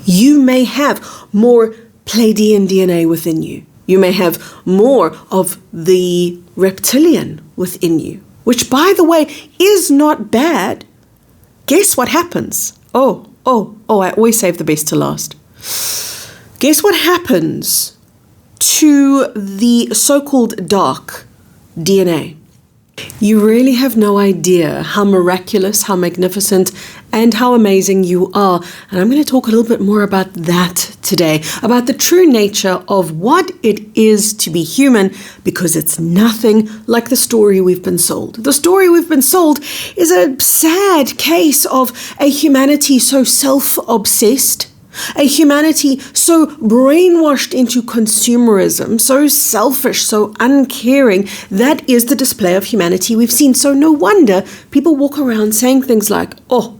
You may have more Pleiadian DNA within you. You may have more of the reptilian within you, which, by the way, is not bad. Guess what happens? I always save the best to last. Guess what happens to the so-called dark DNA? You really have no idea how miraculous, how magnificent, and how amazing you are. And I'm going to talk a little bit more about that today, about the true nature of what it is to be human, because it's nothing like the story we've been sold. The story we've been sold is a sad case of a humanity so self-obsessed, a humanity so brainwashed into consumerism, so selfish, so uncaring. That is the display of humanity we've seen. So no wonder people walk around saying things like, oh,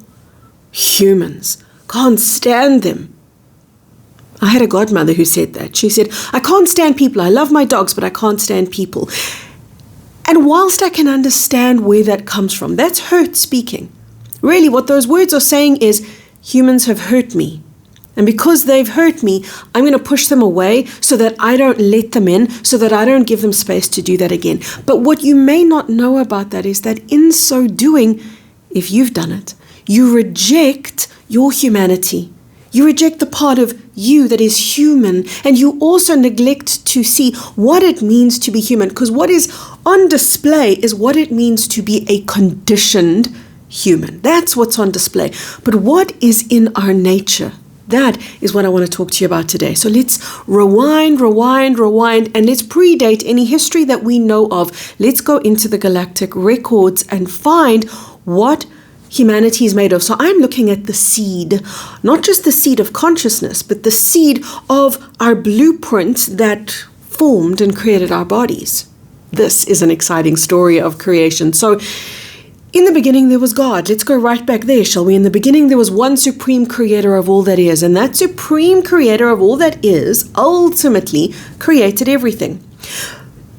humans, can't stand them. I had a godmother who said that. She said, I can't stand people. I love my dogs, but I can't stand people. And whilst I can understand where that comes from, that's hurt speaking. Really, what those words are saying is, humans have hurt me. And because they've hurt me, I'm going to push them away so that I don't let them in, so that I don't give them space to do that again. But what you may not know about that is that in so doing, if you've done it, you reject your humanity. You reject the part of you that is human, and you also neglect to see what it means to be human, because what is on display is what it means to be a conditioned human. That's what's on display. But what is in our nature? That is what I want to talk to you about today. So let's rewind, and let's predate any history that we know of. Let's go into the galactic records and find what humanity is made of. So I'm looking at the seed, not just the seed of consciousness, but the seed of our blueprint that formed and created our bodies. This is an exciting story of creation. So in the beginning, there was God. Let's go right back there, shall we? In the beginning, there was one supreme creator of all that is. And that supreme creator of all that is ultimately created everything.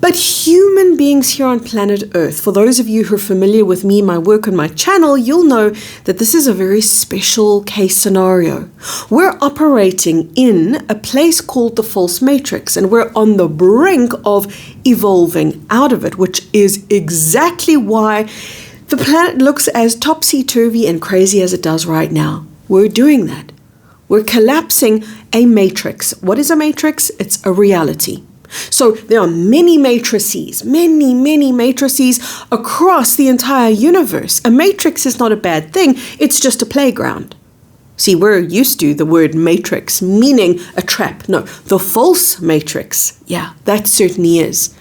But human beings here on planet Earth, for those of you who are familiar with me, my work on my channel, you'll know that this is a very special case scenario. We're operating in a place called the false matrix, and we're on the brink of evolving out of it, which is exactly why the planet looks as topsy-turvy and crazy as it does right now. We're doing that. We're collapsing a matrix. What is a matrix? It's a reality. So there are many matrices across the entire universe. A matrix is not a bad thing. It's just a playground. See, we're used to the word matrix meaning a trap. No, the false matrix. Yeah, that certainly is.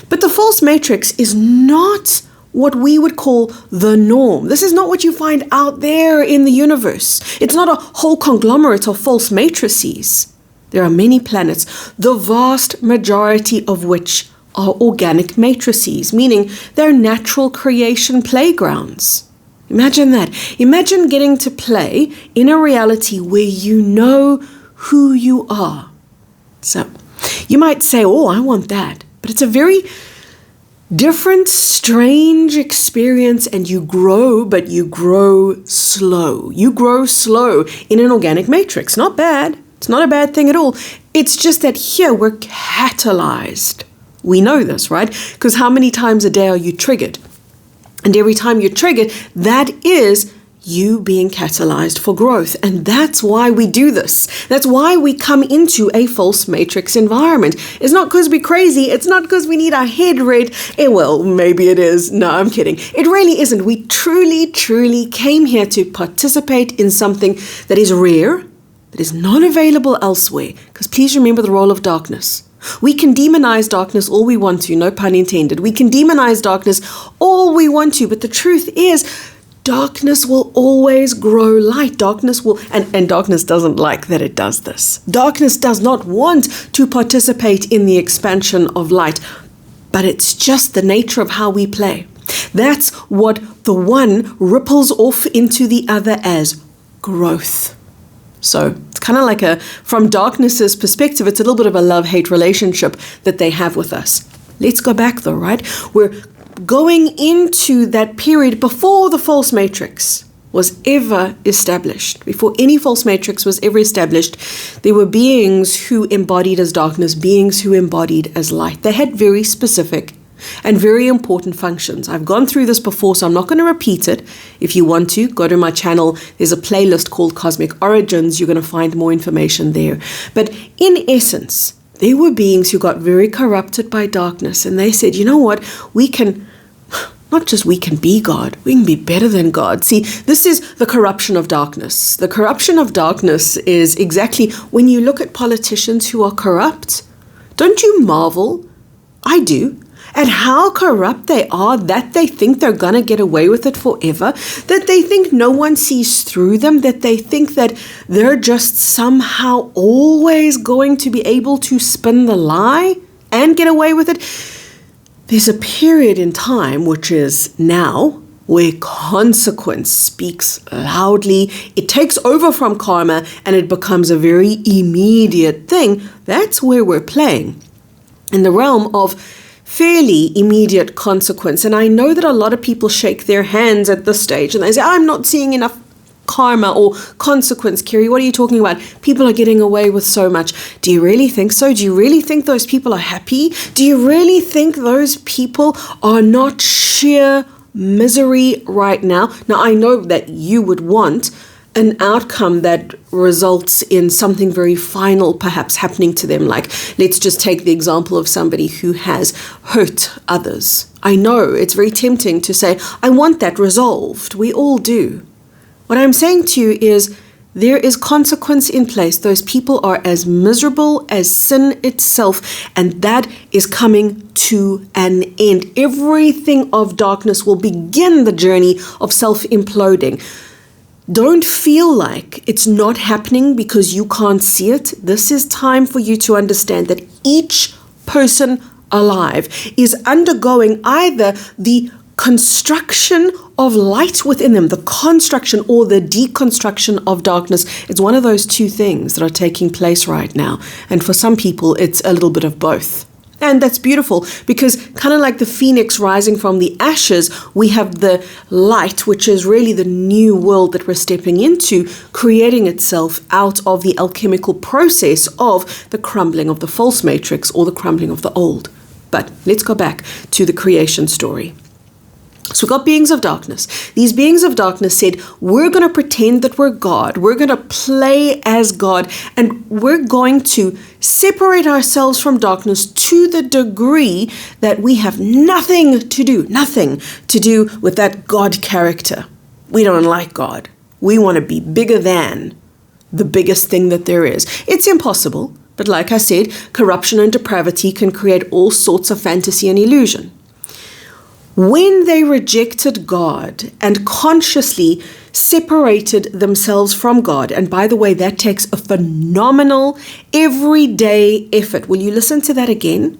But the false matrix is not what we would call the norm. This is not what you find out there in the universe. It's not a whole conglomerate of false matrices. There are many planets, the vast majority of which are organic matrices, meaning they're natural creation playgrounds. Imagine that. Imagine getting to play in a reality where you know who you are. So you might say, oh, I want that. But it's a very different, strange experience, and you grow, but you grow slow. You grow slow in an organic matrix. Not bad. It's not a bad thing at all. It's just that here we're catalyzed. We know this, right? Because how many times a day are you triggered? And every time you're triggered, that is you being catalyzed for growth. And that's why we do this. That's why we come into a false matrix environment. It's not because we're crazy. It's not because we need our head read. Well, maybe it is. No, I'm kidding. It really isn't. We truly came here to participate in something that is rare, that is not available elsewhere. Because please remember the role of darkness. We can demonize darkness all we want to, no pun intended. We can demonize darkness all we want to, but the truth is, darkness will always grow light. Darkness will, and darkness doesn't like that it does this. Darkness does not want to participate in the expansion of light, but it's just the nature of how we play. That's what the one ripples off into the other as growth. So it's kind of like from darkness's perspective, it's a little bit of a love-hate relationship that they have with us. Let's go back though, right? We're going into that period before the false matrix. was ever established, before any false matrix was ever established, there were beings who embodied as darkness, beings who embodied as light. They had very specific and very important functions. I've gone through this before, so I'm not going to repeat it. If you want to, go to my channel. There's a playlist called Cosmic Origins. You're going to find more information there. But in essence, there were beings who got very corrupted by darkness, and they said, you know what, we can be God, we can be better than God. See, this is the corruption of darkness. The corruption of darkness is exactly when you look at politicians who are corrupt. Don't you marvel? I do. At how corrupt they are, that they think they're going to get away with it forever, that they think no one sees through them, that they think that they're just somehow always going to be able to spin the lie and get away with it. There's a period in time, which is now, where consequence speaks loudly. It takes over from karma and it becomes a very immediate thing. That's where we're playing, in the realm of fairly immediate consequence. And I know that a lot of people shake their hands at this stage and they say, I'm not seeing enough karma or consequence. Kerry, what are you talking about? People are getting away with so much. Do you really think so? Do you really think those people are happy? Do you really think those people are not sheer misery right now? Now, I know that you would want an outcome that results in something very final perhaps happening to them. Like, let's just take the example of somebody who has hurt others. I know it's very tempting to say, I want that resolved. We all do. What I'm saying to you is there is consequence in place. Those people are as miserable as sin itself, and that is coming to an end. Everything of darkness will begin the journey of self-imploding. Don't feel like it's not happening because you can't see it. This is time for you to understand that each person alive is undergoing either the construction of light within them, the construction or the deconstruction of darkness. It's one of those two things that are taking place right now. And for some people, it's a little bit of both. And that's beautiful because kind of like the phoenix rising from the ashes, we have the light, which is really the new world that we're stepping into, creating itself out of the alchemical process of the crumbling of the false matrix or the crumbling of the old. But let's go back to the creation story. So we've got beings of darkness. These beings of darkness said, we're going to pretend that we're God. We're going to play as God. And we're going to separate ourselves from darkness to the degree that we have nothing to do with that God character. We don't like God. We want to be bigger than the biggest thing that there is. It's impossible. But like I said, corruption and depravity can create all sorts of fantasy and illusion. When they rejected God and consciously separated themselves from God, and by the way, that takes a phenomenal everyday effort. Will you listen to that again?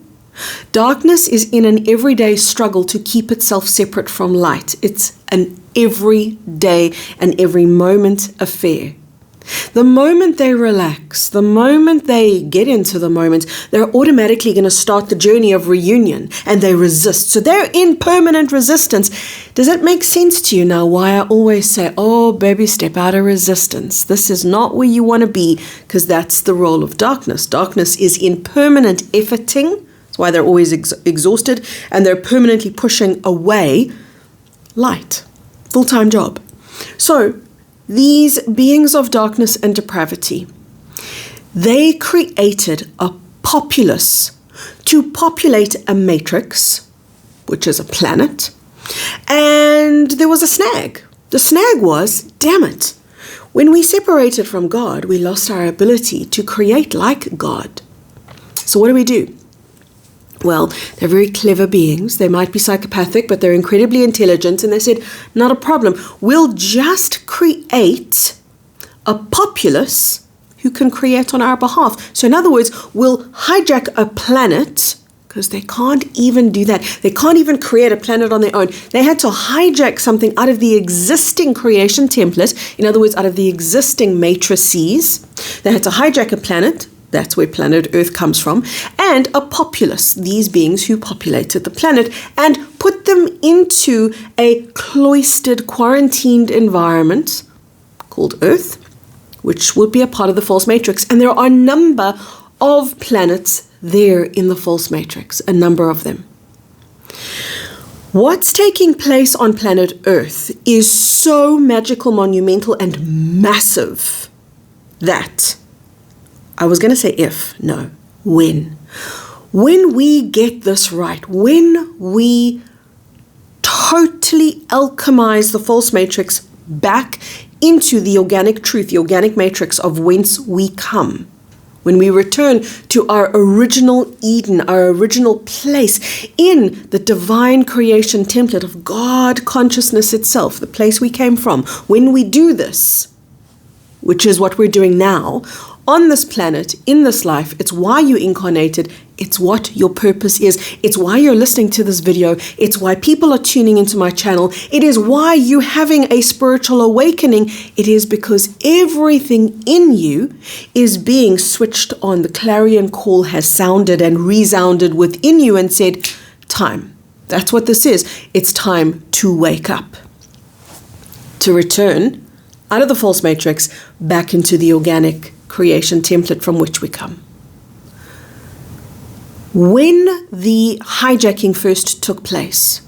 Darkness is in an everyday struggle to keep itself separate from light. It's an everyday and every moment affair. The moment they relax, the moment they get into the moment, they're automatically going to start the journey of reunion and they resist. So they're in permanent resistance. Does that make sense to you now? Why I always say, oh, baby, step out of resistance. This is not where you want to be because that's the role of darkness. Darkness is in permanent efforting. That's why they're always exhausted and they're permanently pushing away light. Full-time job. So these beings of darkness and depravity, they created a populace to populate a matrix, which is a planet, and there was a snag. The snag was, damn it, when we separated from God, we lost our ability to create like God. So what do? Well, they're very clever beings. They might be psychopathic, but they're incredibly intelligent. And they said, not a problem. We'll just create a populace who can create on our behalf. So in other words, we'll hijack a planet because they can't even do that. They can't even create a planet on their own. They had to hijack something out of the existing creation template. In other words, out of the existing matrices. They had to hijack a planet. That's where planet Earth comes from. and a populace, these beings who populated the planet, and put them into a cloistered, quarantined environment called Earth, which would be a part of the false matrix. And there are a number of planets there in the false matrix, a number of them. What's taking place on planet Earth is so magical, monumental, and massive that, I was going to say when we get this right, when we totally alchemize the false matrix back into the organic truth, the organic matrix of whence we come, when we return to our original Eden, our original place in the divine creation template of God consciousness itself, the place we came from, when we do this, which is what we're doing now, on this planet, in this life, it's why you incarnated, it's what your purpose is, it's why you're listening to this video, it's why people are tuning into my channel, it is why you're having a spiritual awakening, it is because everything in you is being switched on. The clarion call has sounded and resounded within you and said, time. That's what this is. It's time to wake up, to return out of the false matrix back into the organic creation template from which we come. When the hijacking first took place,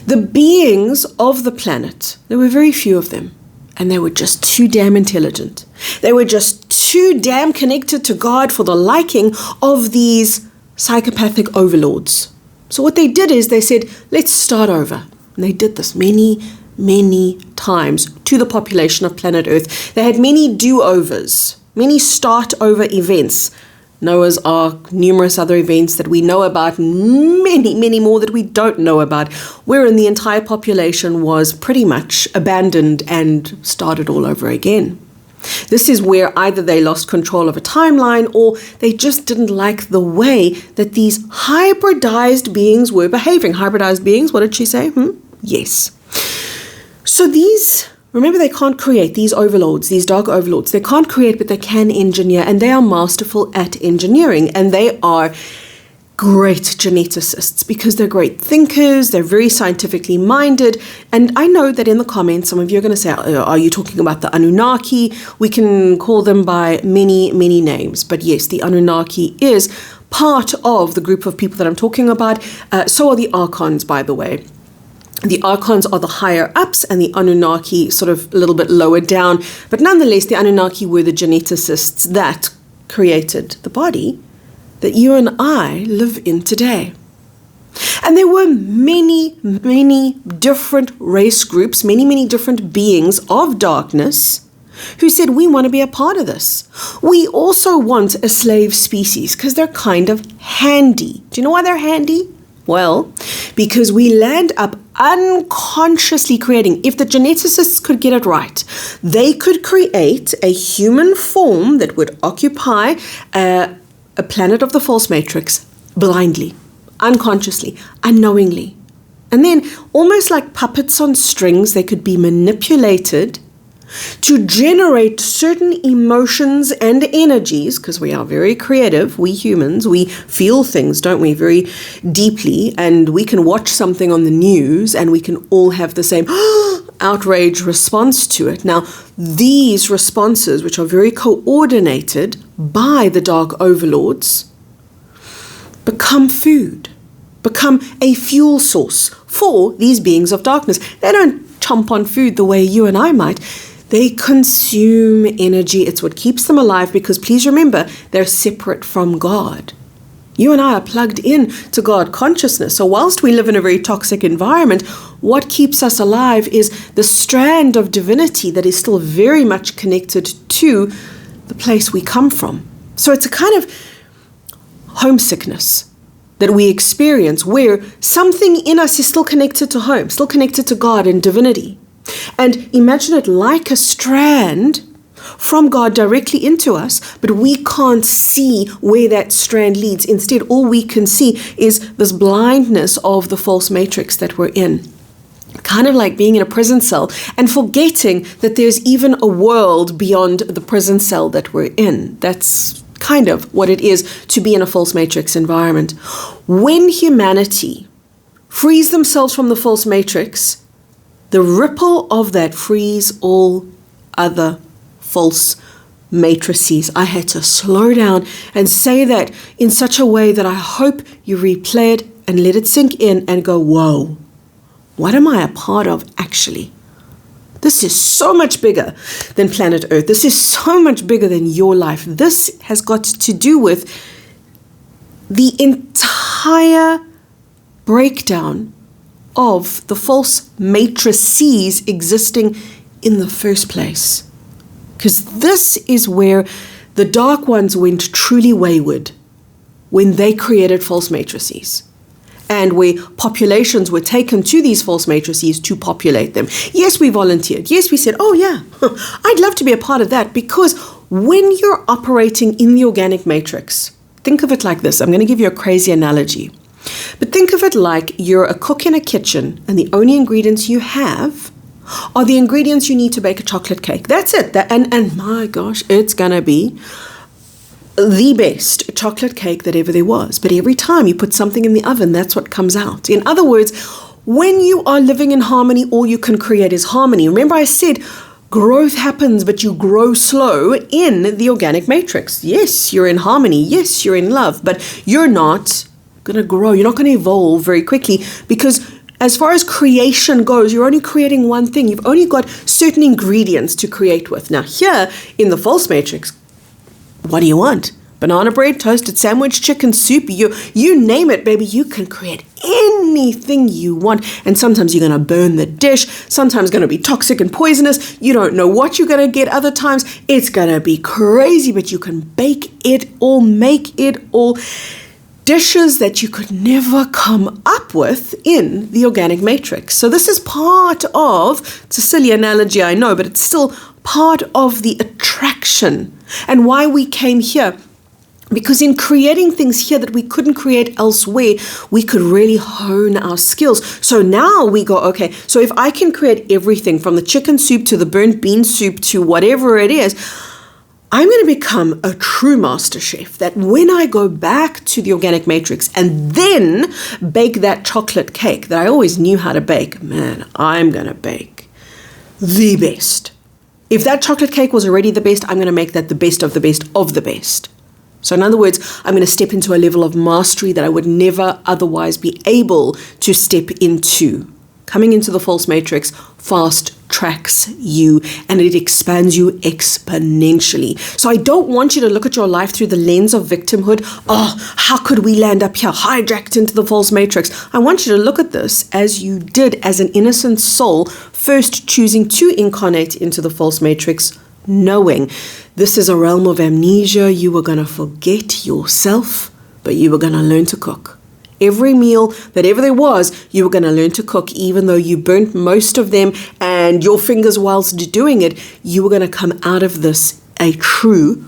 the beings of the planet, there were very few of them, and they were just too damn intelligent. They were just too damn connected to God for the liking of these psychopathic overlords. So what they did is they said, let's start over. And they did this many times to the population of planet Earth. They had many do-overs, many start-over events. Noah's Ark, numerous other events that we know about, many more that we don't know about, wherein the entire population was pretty much abandoned and started all over again. This is where either they lost control of a timeline or they just didn't like the way that these hybridized beings were behaving. Hybridized beings, what did she say? Yes. So these, remember, they can't create, these overlords, these dark overlords. They can't create, but they can engineer, and they are masterful at engineering, and they are great geneticists because they're great thinkers, they're very scientifically minded. And I know that in the comments, some of you are going to say, are you talking about the Anunnaki? We can call them by many names. But yes, the Anunnaki is part of the group of people that I'm talking about. So are the Archons, by the way. The Archons are the higher ups and the Anunnaki sort of a little bit lower down. But nonetheless, the Anunnaki were the geneticists that created the body that you and I live in today. And there were many different race groups, many different beings of darkness who said, we want to be a part of this. We also want a slave species because they're kind of handy. Do you know why they're handy? Well, because we land up unconsciously creating, if the geneticists could get it right, they could create a human form that would occupy a planet of the false matrix blindly, unconsciously, unknowingly. And then, almost like puppets on strings, they could be manipulated to generate certain emotions and energies, because we are very creative, we humans, we feel things, don't we, very deeply, and we can watch something on the news and we can all have the same outrage response to it. Now, these responses, which are very coordinated by the dark overlords, become food, become a fuel source for these beings of darkness. They don't chomp on food the way you and I might. They consume energy. It's what keeps them alive, because please remember, they're separate from God. You and I are plugged in to God consciousness. So whilst we live in a very toxic environment, what keeps us alive is the strand of divinity that is still very much connected to the place we come from. So it's a kind of homesickness that we experience where something in us is still connected to home, still connected to God and divinity. And imagine it like a strand from God directly into us, but we can't see where that strand leads. Instead, all we can see is this blindness of the false matrix that we're in. Kind of like being in a prison cell and forgetting that there's even a world beyond the prison cell that we're in. That's kind of what it is to be in a false matrix environment. When humanity frees themselves from the false matrix, the ripple of that frees all other false matrices. I had to slow down and say that in such a way that I hope you replay it and let it sink in and go, whoa, what am I a part of actually? This is so much bigger than planet Earth. This is so much bigger than your life. This has got to do with the entire breakdown of the false matrices existing in the first place. Because this is where the dark ones went truly wayward, when they created false matrices. And where populations were taken to these false matrices to populate them. Yes, we volunteered. Yes, we said, oh yeah, I'd love to be a part of that, because when you're operating in the organic matrix, think of it like this. I'm going to give you a crazy analogy. But think of it like you're a cook in a kitchen and the only ingredients you have are the ingredients you need to bake a chocolate cake. That's it. And my gosh, it's going to be the best chocolate cake that ever there was. But every time you put something in the oven, that's what comes out. In other words, when you are living in harmony, all you can create is harmony. Remember I said growth happens, but you grow slow in the organic matrix. Yes, you're in harmony. Yes, you're in love, but you're not going to grow. You're not going to evolve very quickly, because as far as creation goes, you're only creating one thing. You've only got certain ingredients to create with. Now here in the false matrix, what do you want? Banana bread, toasted sandwich, chicken soup, you name it, baby. You can create anything you want. And sometimes you're going to burn the dish. Sometimes it's going to be toxic and poisonous. You don't know what you're going to get. Other times it's going to be crazy, but you can bake it all, make it all. Dishes that you could never come up with in the organic matrix. So this is part of, it's a silly analogy, I know, but it's still part of the attraction and why we came here. Because in creating things here that we couldn't create elsewhere, we could really hone our skills. So now we go, okay, so if I can create everything from the chicken soup to the burnt bean soup to whatever it is, I'm going to become a true master chef, that when I go back to the organic matrix and then bake that chocolate cake that I always knew how to bake, man, I'm going to bake the best. If that chocolate cake was already the best, I'm going to make that the best of the best of the best. So in other words, I'm going to step into a level of mastery that I would never otherwise be able to step into. Coming into the false matrix fast tracks you and it expands you exponentially. So I don't want you to look at your life through the lens of victimhood. Oh, how could we land up here, hijacked into the false matrix? I want you to look at this as you did as an innocent soul, first choosing to incarnate into the false matrix, knowing this is a realm of amnesia. You were going to forget yourself, but you were going to learn to cook. Every meal that ever there was, you were going to learn to cook, even though you burnt most of them and your fingers whilst doing it, you were going to come out of this a true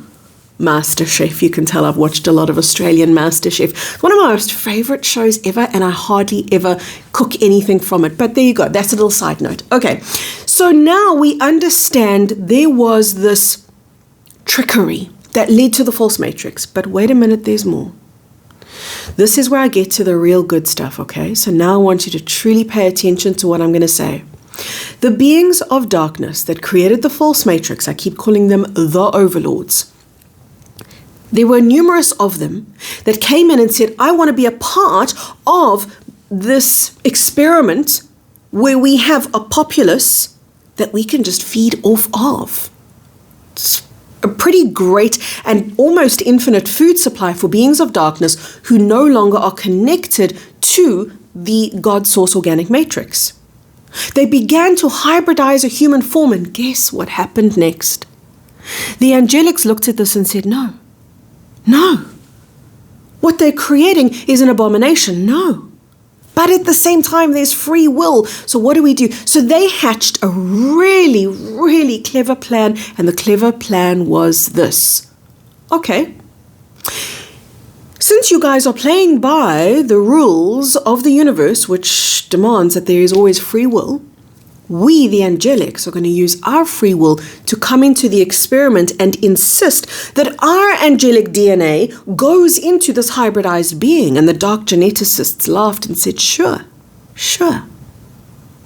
master chef. You can tell I've watched a lot of Australian Master Chef. It's one of my most favorite shows ever, and I hardly ever cook anything from it. But there you go. That's a little side note. Okay, so now we understand there was this trickery that led to the false matrix. But wait a minute, there's more. This is where I get to the real good stuff, okay? So now I want you to truly pay attention to what I'm going to say. The beings of darkness that created the false matrix, I keep calling them the overlords. There were numerous of them that came in and said, I want to be a part of this experiment where we have a populace that we can just feed off of. It's a pretty great and almost infinite food supply for beings of darkness who no longer are connected to the God Source organic matrix. They began to hybridize a human form, and guess what happened next? The angelics looked at this and said, no. What they're creating is an abomination. No. But at the same time, there's free will. So what do? So they hatched a really, really clever plan. And the clever plan was this. Okay. Since you guys are playing by the rules of the universe, which demands that there is always free will, we, the angelics, are going to use our free will to come into the experiment and insist that our angelic DNA goes into this hybridized being. And the dark geneticists laughed and said, sure,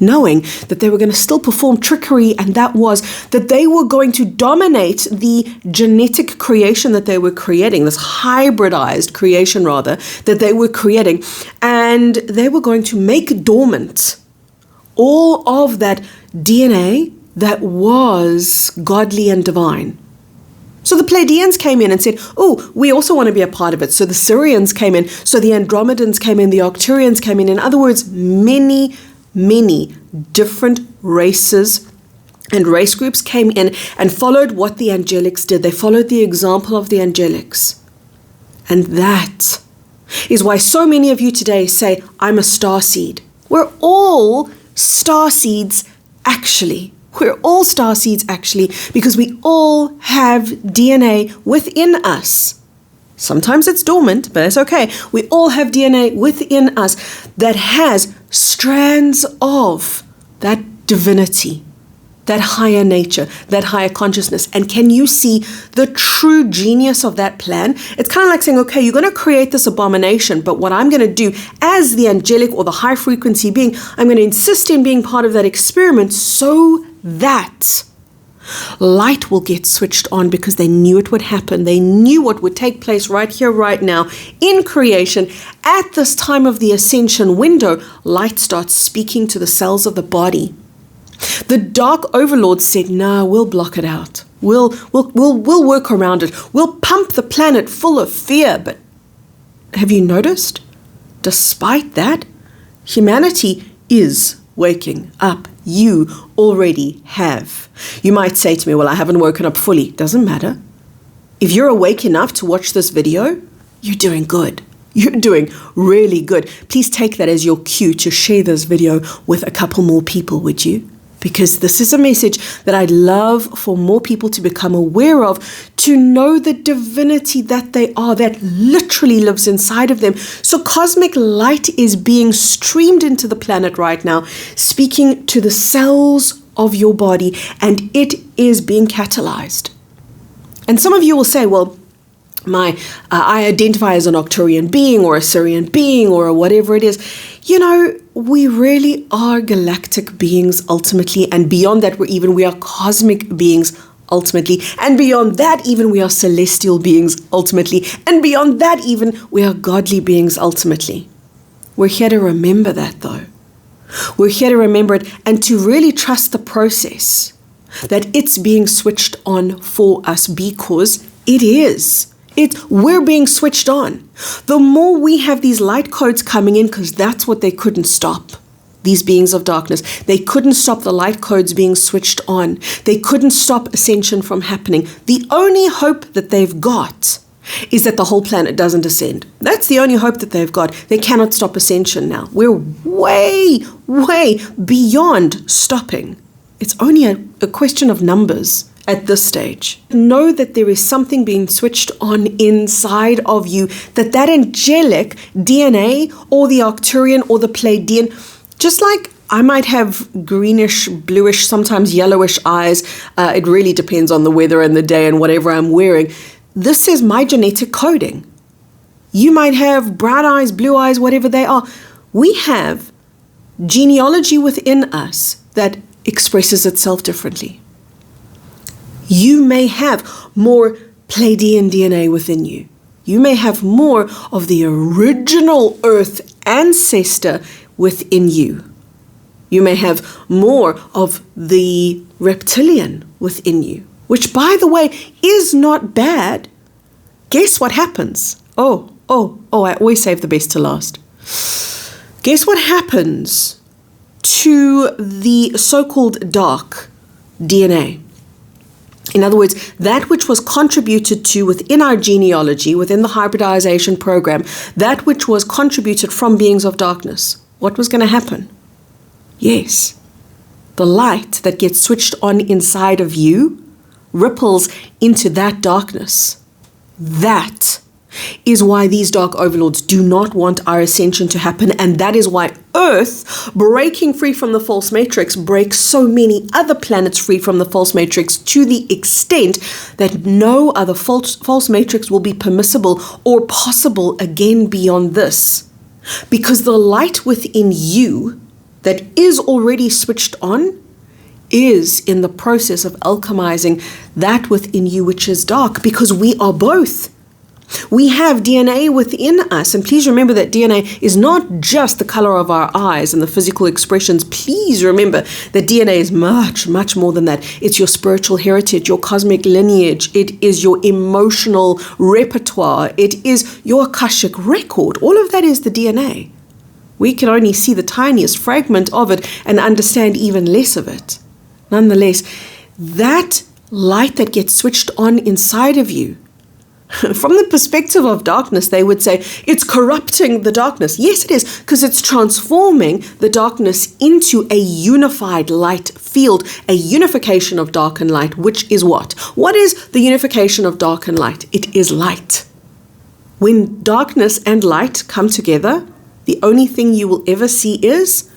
knowing that they were going to still perform trickery, and that was that they were going to dominate the genetic creation that they were creating, this hybridized creation rather, that they were creating, and they were going to make dormant all of that DNA that was godly and divine. So the Pleiadians came in and said, oh, we also want to be a part of it. So the Sirians came in, so the Andromedans came in, the Arcturians came in. In other words, many different races and race groups came in and followed what the angelics did. They followed the example of the angelics. And that is why so many of you today say, I'm a starseed. We're all starseeds actually. We're all starseeds actually, because we all have DNA within us. Sometimes it's dormant, but it's okay. We all have DNA within us that has strands of that divinity, that higher nature, that higher consciousness. And can you see the true genius of that plan? It's kind of like saying, okay, you're going to create this abomination, but what I'm going to do as the angelic or the high frequency being, I'm going to insist in being part of that experiment so that light will get switched on, because they knew it would happen. They knew what would take place right here, right now in creation. At this time of the ascension window, light starts speaking to the cells of the body. The dark overlords said, no, we'll block it out. We'll work around it. We'll pump the planet full of fear. But have you noticed? Despite that, humanity is waking up. You already have. You might say to me, well, I haven't woken up fully. Doesn't matter. If you're awake enough to watch this video, you're doing good. You're doing really good. Please take that as your cue to share this video with a couple more people, would you? Because this is a message that I'd love for more people to become aware of, to know the divinity that they are, that literally lives inside of them. So cosmic light is being streamed into the planet right now, speaking to the cells of your body, and it is being catalyzed. And some of you will say, well, I identify as an Arcturian being or a Sirian being or whatever it is. You know, we really are galactic beings ultimately, and beyond that we are cosmic beings ultimately, and beyond that even we are celestial beings ultimately, and beyond that even we are godly beings ultimately. We're here to remember that though. We're here to remember it and to really trust the process, that it's being switched on for us, because it is. We're being switched on. The more we have these light codes coming in, because that's what they couldn't stop, these beings of darkness. They couldn't stop the light codes being switched on. They couldn't stop ascension from happening. The only hope that they've got is that the whole planet doesn't ascend. That's the only hope that they've got. They cannot stop ascension now. We're way beyond stopping. It's only a question of numbers at this stage. Know that there is something being switched on inside of you, that angelic DNA or the Arcturian or the Pleiadian, just like I might have greenish, bluish, sometimes yellowish eyes. It really depends on the weather and the day and whatever I'm wearing. This is my genetic coding. You might have brown eyes, blue eyes, whatever they are. We have genealogy within us that expresses itself differently. You may have more Pleiadian DNA within you. You may have more of the original Earth ancestor within you. You may have more of the reptilian within you, which, by the way, is not bad. Guess what happens? Oh, I always save the best to last. Guess what happens to the so-called dark DNA? In other words, that which was contributed to within our genealogy, within the hybridization program, that which was contributed from beings of darkness. What was going to happen? Yes, the light that gets switched on inside of you ripples into that darkness. That is why these dark overlords do not want our ascension to happen, and that is why Earth, breaking free from the false matrix, breaks so many other planets free from the false matrix, to the extent that no other false matrix will be permissible or possible again beyond this. Because the light within you that is already switched on is in the process of alchemizing that within you which is dark, because we are both. We have DNA within us, and please remember that DNA is not just the color of our eyes and the physical expressions. Please remember that DNA is much, much more than that. It's your spiritual heritage, your cosmic lineage. It is your emotional repertoire. It is your Akashic record. All of that is the DNA. We can only see the tiniest fragment of it and understand even less of it. Nonetheless, that light that gets switched on inside of you, from the perspective of darkness, they would say it's corrupting the darkness. Yes, it is, because it's transforming the darkness into a unified light field, a unification of dark and light, which is what? What is the unification of dark and light? It is light. When darkness and light come together, the only thing you will ever see is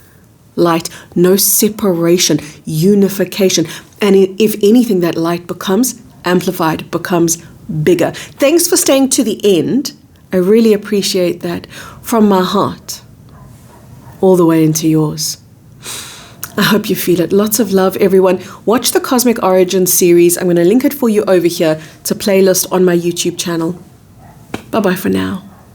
light, no separation, unification. And if anything, that light becomes amplified, becomes bigger. Thanks for staying to the end. I really appreciate that from my heart all the way into yours. I hope you feel it. Lots of love, everyone. Watch the Cosmic Origins series. I'm going to link it for you over here to playlist on my YouTube channel. Bye-bye for now.